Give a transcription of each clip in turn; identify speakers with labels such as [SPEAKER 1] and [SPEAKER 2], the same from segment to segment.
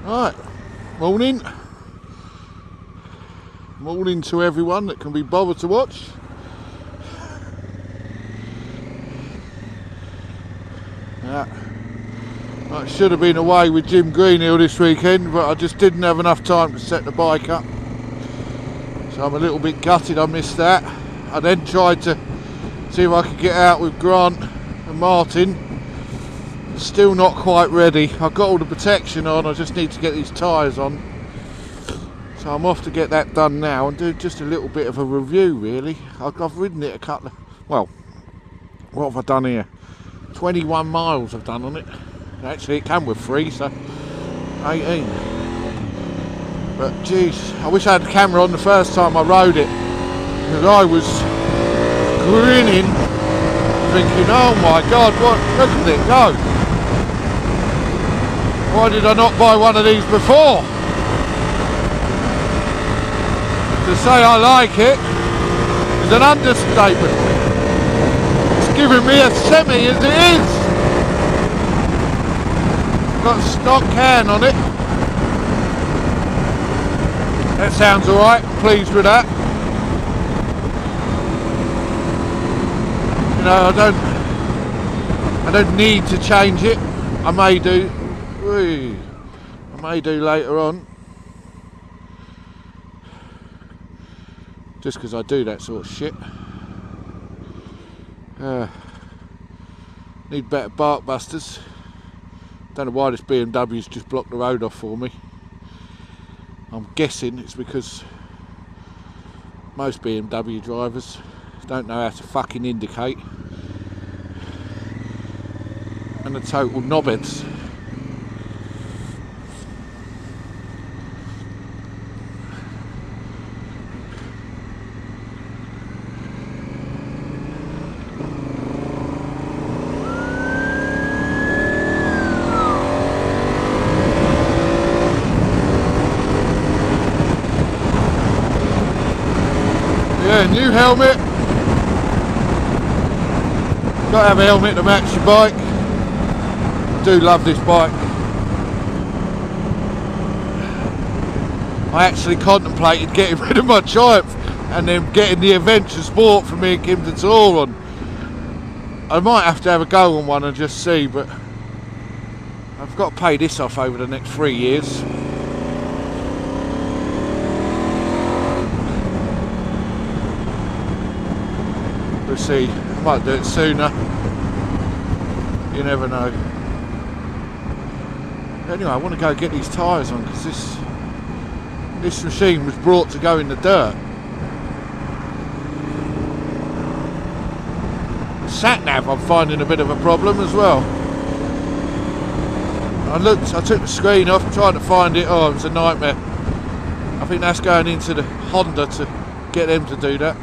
[SPEAKER 1] Right, morning. Morning to everyone that can be bothered to watch. Yeah, I should have been away with Jim Greenhill this weekend, but I just didn't have enough time to set the bike up. So I'm a little bit gutted I missed that. I then tried to see if I could get out with Grant and Martin. Still not quite ready. I've got all the protection on, I just need to get these tyres on. So I'm off to get that done now and do just a little bit of a review really. I've ridden it a couple of, well, what have I done here? 21 miles I've done on it. Actually it came with 3, so 18. But geez, I wish I had the camera on the first time I rode it, because I was grinning, thinking, oh my god, what, look at it go. Why did I not buy one of these before? To say I like it is an understatement. It's giving me a semi as it is. Got a stock can on it. That sounds alright, I'm pleased with that. You know, I don't need to change it. I may do. I may do later on. Just because I do that sort of shit. Need better bark busters. Don't know why this BMW's just blocked the road off for me. I'm guessing it's because most BMW drivers don't know how to fucking indicate. And the total knobheads. New helmet. Got to have a helmet to match your bike. I do love this bike. I actually contemplated getting rid of my Triumph and then getting the Adventure Sport for me and Kim to tour on. I might have to have a go on one and just see, but I've got to pay this off over the next 3 years. We'll see, I might do it sooner, you never know. Anyway, I want to go get these tyres on, because this machine was brought to go in the dirt. Sat-nav I'm finding a bit of a problem as well. I took the screen off, trying to find it, oh it was a nightmare. I think that's going into the Honda to get them to do that.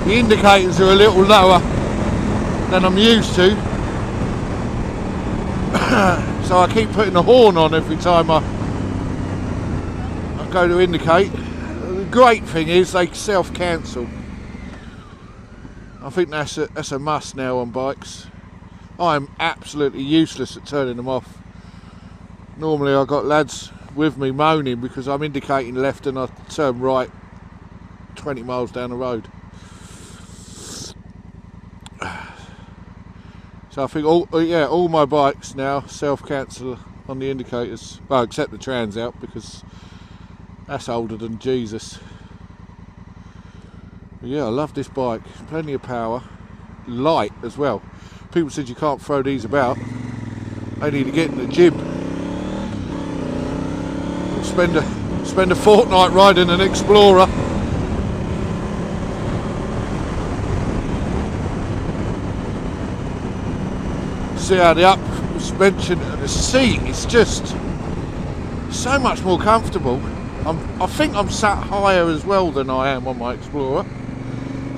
[SPEAKER 1] The indicators are a little lower than I'm used to, so I keep putting the horn on every time I go to indicate. The great thing is they self-cancel. I think that's a must now on bikes. I'm absolutely useless at turning them off. Normally I've got lads with me moaning because I'm indicating left and I turn right 20 miles down the road. So I think all my bikes now self-cancel on the indicators. Well, except the Trans Alp, because that's older than Jesus. But yeah, I love this bike. Plenty of power. Light as well. People said you can't throw these about. They need to get in the gym. Spend spend a fortnight riding an Explorer. See how the up suspension and the seat is just so much more comfortable. I think I'm sat higher as well than I am on my Explorer,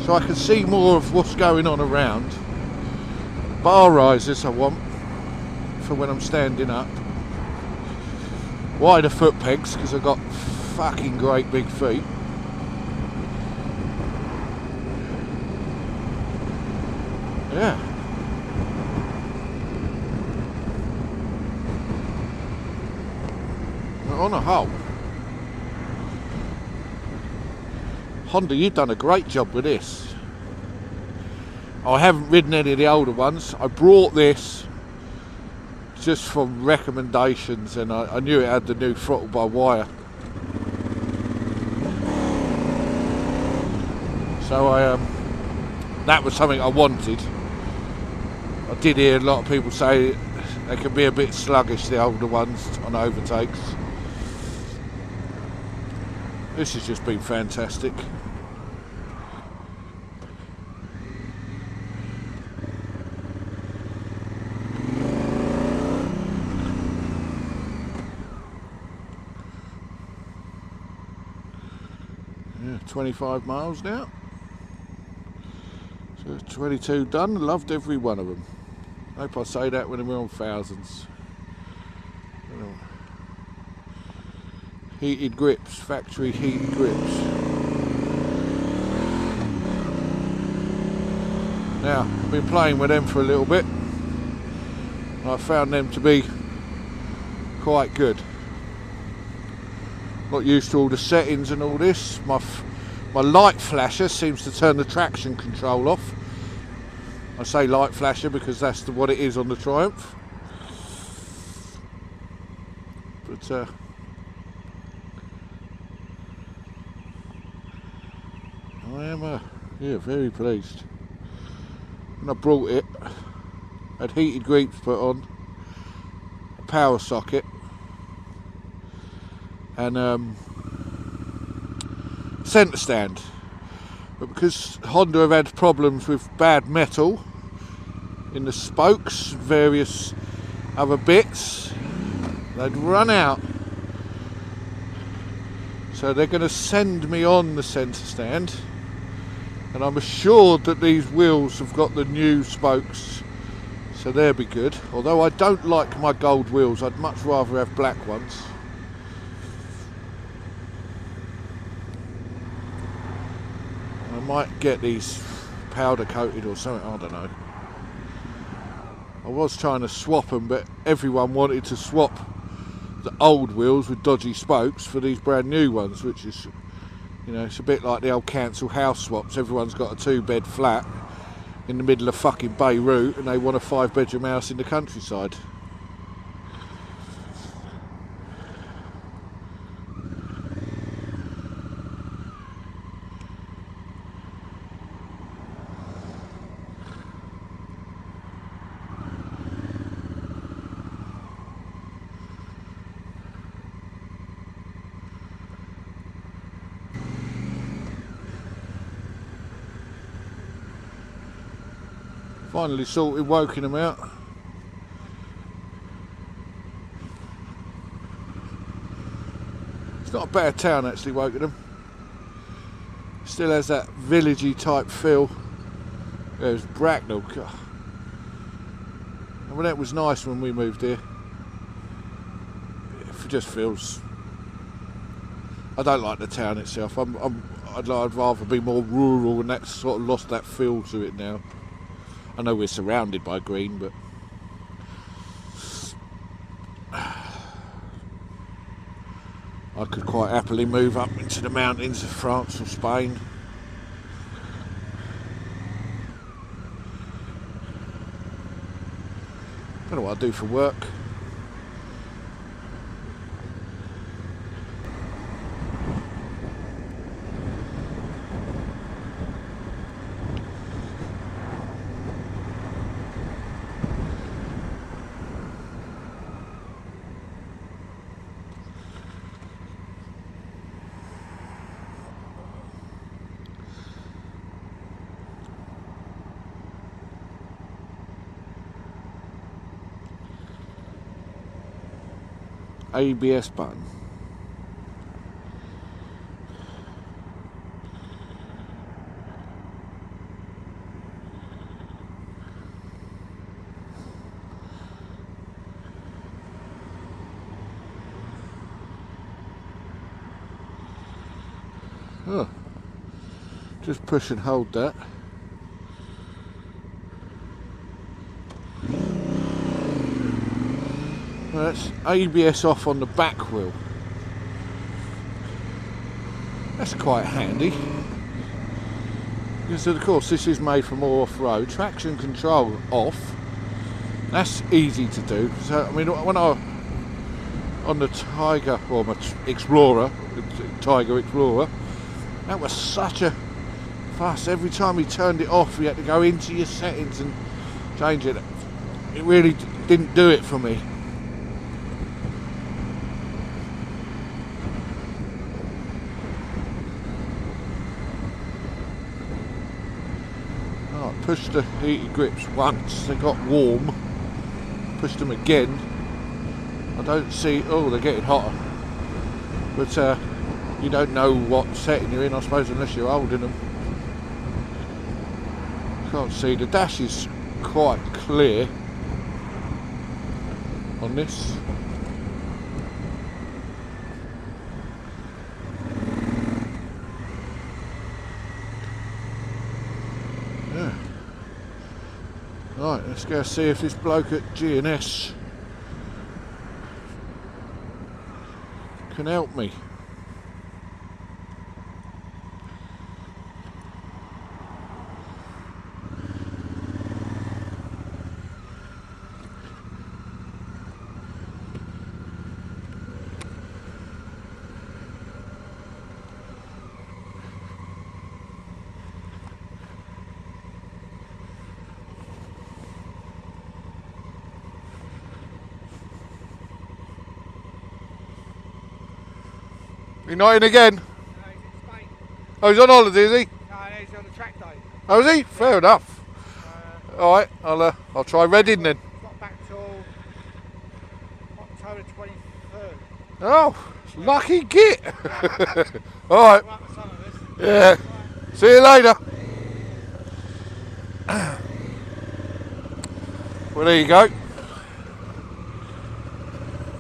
[SPEAKER 1] so I can see more of what's going on around. Bar risers I want for when I'm standing up. Wider foot pegs because I've got fucking great big feet. Yeah. But on a whole, Honda, you've done a great job with this. I haven't ridden any of the older ones. I brought this just from recommendations, and I knew it had the new throttle by wire. So that was something I wanted. I did hear a lot of people say they can be a bit sluggish, the older ones, on overtakes. This has just been fantastic. Yeah, 25 miles now. So 22 done. Loved every one of them. Hope I say that when we're on thousands. Heated grips, factory heated grips. Now, I've been playing with them for a little bit. I found them to be quite good. Not used to all the settings and all this. My light flasher seems to turn the traction control off. I say light flasher because that's what it is on the Triumph. But I am very pleased. When I brought it, I had heated grips put on, a power socket, and centre stand. But because Honda have had problems with bad metal in the spokes, various other bits, they'd run out. So they're going to send me on the centre stand, and I'm assured that these wheels have got the new spokes, so they'll be good. Although I don't like my gold wheels, I'd much rather have black ones. I might get these powder coated or something, I don't know. I was trying to swap them, but everyone wanted to swap the old wheels with dodgy spokes for these brand new ones, which is, you know, it's a bit like the old council house swaps. Everyone's got a 2-bed flat in the middle of fucking Beirut and they want a 5-bedroom house in the countryside. Finally sorted Wokingham out. It's not a bad town actually, Wokingham. Still has that villagey type feel. There's Bracknell. I mean, that was nice when we moved here. It just feels... I don't like the town itself. I'd rather be more rural, and that's sort of lost that feel to it now. I know we're surrounded by green, but I could quite happily move up into the mountains of France or Spain. Don't know what I do for work. ABS button. Oh, just push and hold that. That's ABS off on the back wheel. That's quite handy. Because of course this is made for more off-road. Traction control off. That's easy to do. So I mean, when I on the Tiger, or my Explorer, Tiger Explorer, that was such a fuss. Every time you turned it off, you had to go into your settings and change it. It really didn't do it for me. Oh, I pushed the heated grips once, they got warm. Pushed them again. I don't see, oh, they're getting hotter. But you don't know what setting you're in, I suppose, unless you're holding them. Can't see, the dash is quite clear on this. Yeah. Right, let's go see if this bloke at G&S can help me. You're not in again?
[SPEAKER 2] No, he's in Spain.
[SPEAKER 1] Oh, he's on holiday, is he?
[SPEAKER 2] No, he's on the track day.
[SPEAKER 1] Oh, is he? Fair enough. Alright, I'll try Reading then.
[SPEAKER 2] He's not back till October 23rd.
[SPEAKER 1] Oh, lucky git. Alright.
[SPEAKER 2] Right, the son of this.
[SPEAKER 1] Yeah.
[SPEAKER 2] Right.
[SPEAKER 1] See you later. Well, there you go.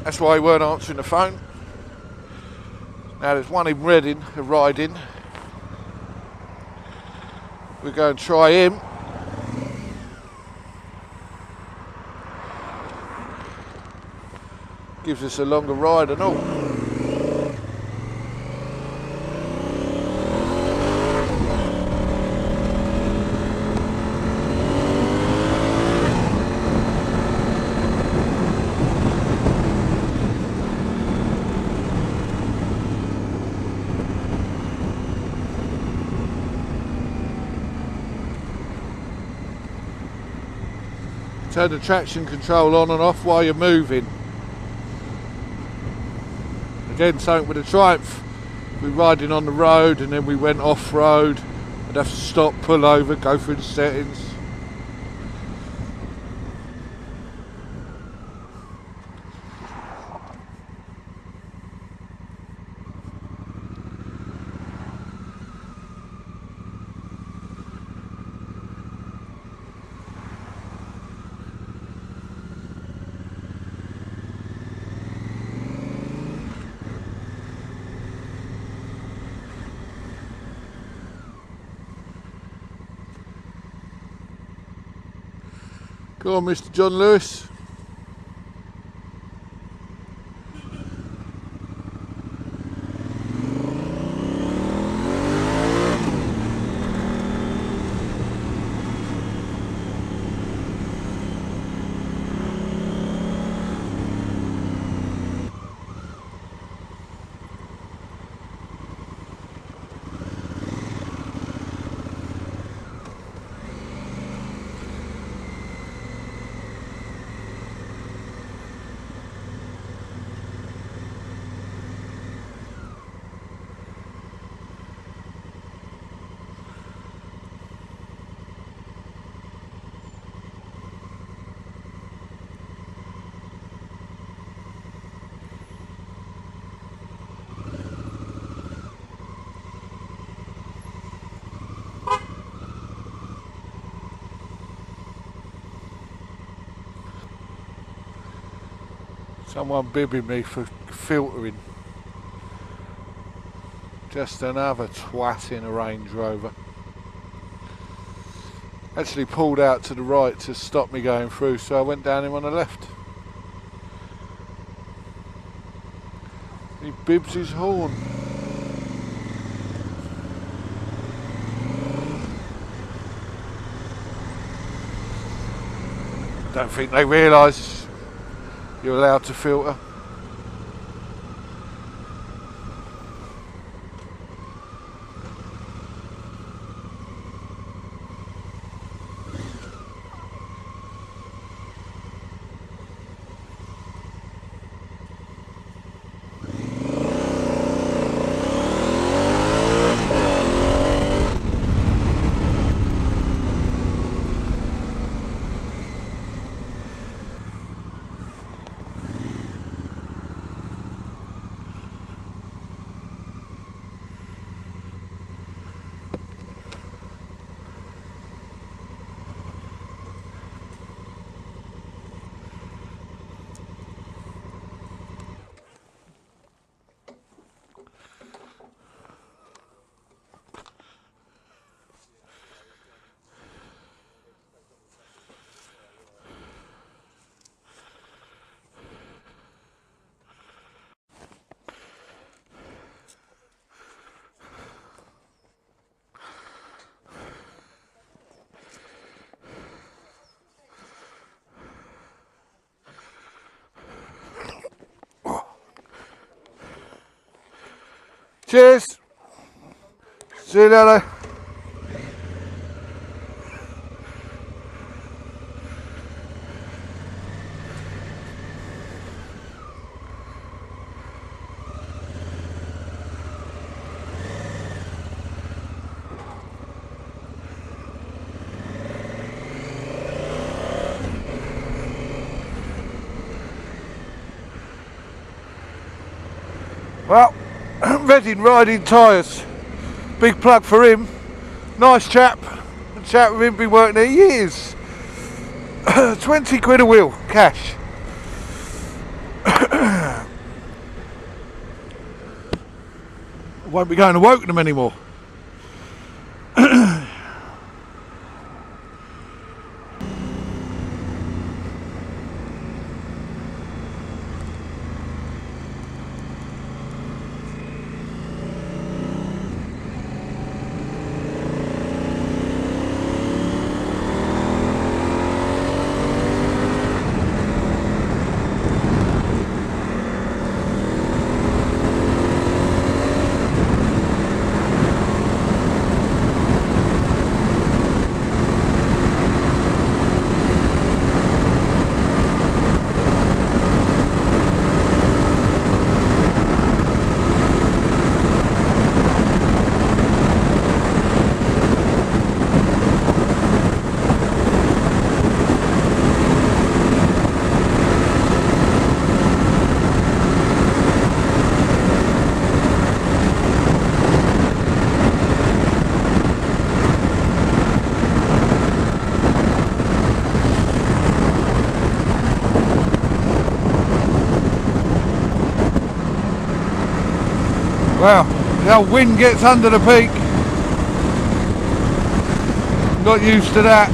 [SPEAKER 1] That's why he weren't answering the phone. Now there's one in Reading, a ride-in. We're going to try him. Gives us a longer ride and all. Turn the traction control on and off while you're moving. Again, something with the Triumph. We're riding on the road and then we went off-road. I'd have to stop, pull over, go through the settings. Go on, Mr. John Lewis. Someone bibbing me for filtering. Just another twat in a Range Rover. Actually pulled out to the right to stop me going through, so I went down him on the left. He bibs his horn. Don't think they realise you're allowed to filter. Cheers. See you later. Well, Reading Riding Tyres, big plug for him, nice chap, the chap with him been working there years. 20 quid a wheel, cash. Won't be going to Wokenham anymore. Well, the old wind gets under the peak. Not used to that.